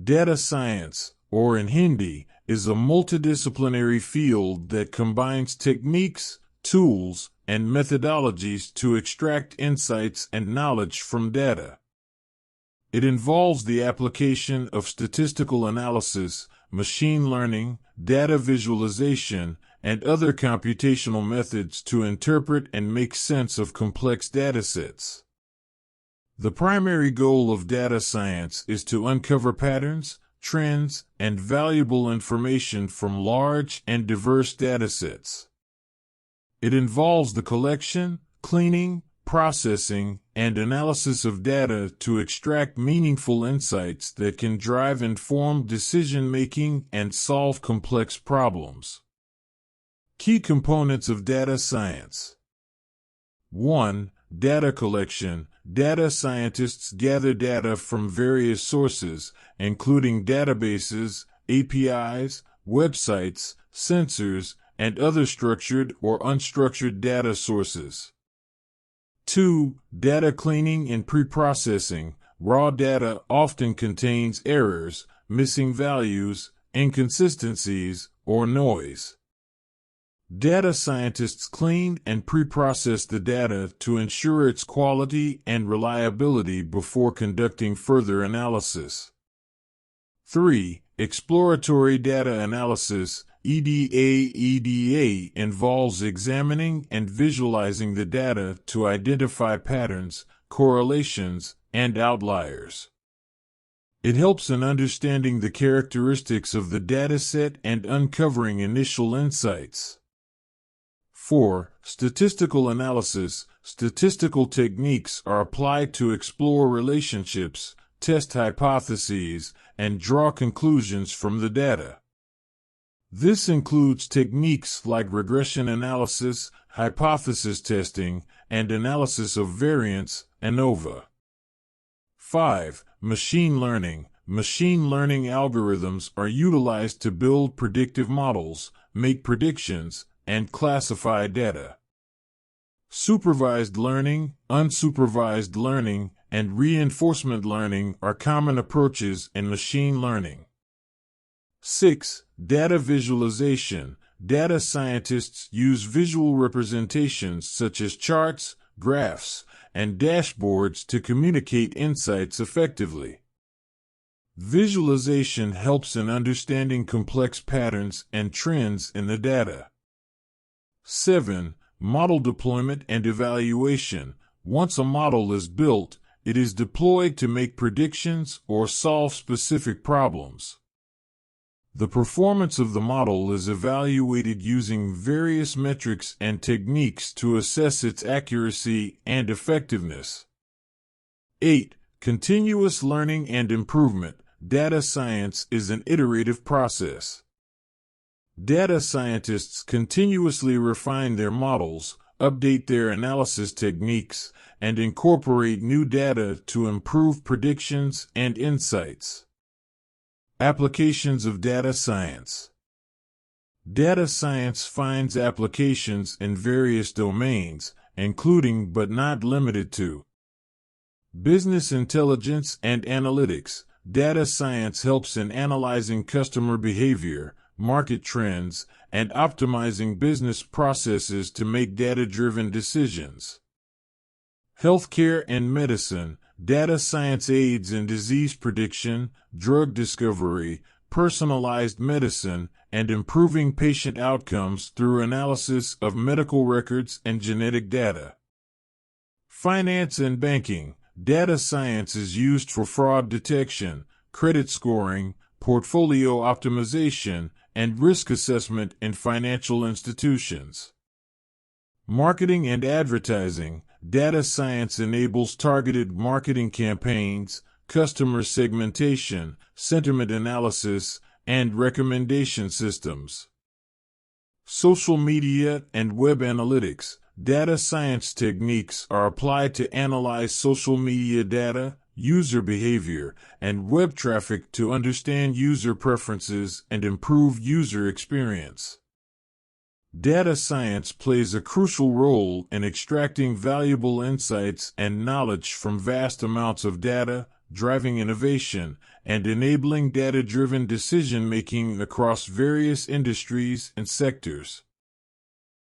Data science, or in Hindi, is a multidisciplinary field that combines techniques, tools, and methodologies to extract insights and knowledge from data. It involves the application of statistical analysis, machine learning, data visualization, and other computational methods to interpret and make sense of complex datasets. The primary goal of data science is to uncover patterns, trends, and valuable information from large and diverse datasets. It involves the collection, cleaning, processing, and analysis of data to extract meaningful insights that can drive informed decision-making and solve complex problems. Key components of data science. 1. Data collection. Data scientists gather data from various sources, including databases, APIs, websites, sensors, and other structured or unstructured data sources. 2. Data cleaning and preprocessing. Raw data often contains errors, missing values, inconsistencies, or noise. Data scientists clean and preprocess the data to ensure its quality and reliability before conducting further analysis. 3. Exploratory data analysis. EDA involves examining and visualizing the data to identify patterns, correlations, and outliers. It helps in understanding the characteristics of the dataset and uncovering initial insights. 4. Statistical analysis. Statistical techniques are applied to explore relationships, test hypotheses, and draw conclusions from the data. This includes techniques like regression analysis, hypothesis testing, and analysis of variance, ANOVA. 5. Machine learning. Machine learning algorithms are utilized to build predictive models, make predictions, and classify data. Supervised learning, unsupervised learning, and reinforcement learning are common approaches in machine learning. 6. Data visualization. Data scientists use visual representations such as charts, graphs, and dashboards to communicate insights effectively. Visualization helps in understanding complex patterns and trends in the data. 7. Model deployment and evaluation. Once a model is built, it is deployed to make predictions or solve specific problems. The performance of the model is evaluated using various metrics and techniques to assess its accuracy and effectiveness. 8. Continuous learning and improvement. Data science is an iterative process. Data scientists continuously refine their models, update their analysis techniques, and incorporate new data to improve predictions and insights. Applications of data science. Data science finds applications in various domains, including but not limited to business intelligence and analytics. Data science helps in analyzing customer behavior, market trends, and optimizing business processes to make data-driven decisions. Healthcare and medicine. Data science aids in disease prediction, drug discovery, personalized medicine, and improving patient outcomes through analysis of medical records and genetic data. Finance and banking. Data science is used for fraud detection, credit scoring, portfolio optimization, and risk assessment in financial institutions. Marketing and advertising. Data science enables targeted marketing campaigns, customer segmentation, sentiment analysis, and recommendation systems. Social media and web analytics. Data science techniques are applied to analyze social media data, user behavior, and web traffic to understand user preferences and improve user experience. Data science plays a crucial role in extracting valuable insights and knowledge from vast amounts of data, driving innovation, and enabling data-driven decision-making across various industries and sectors.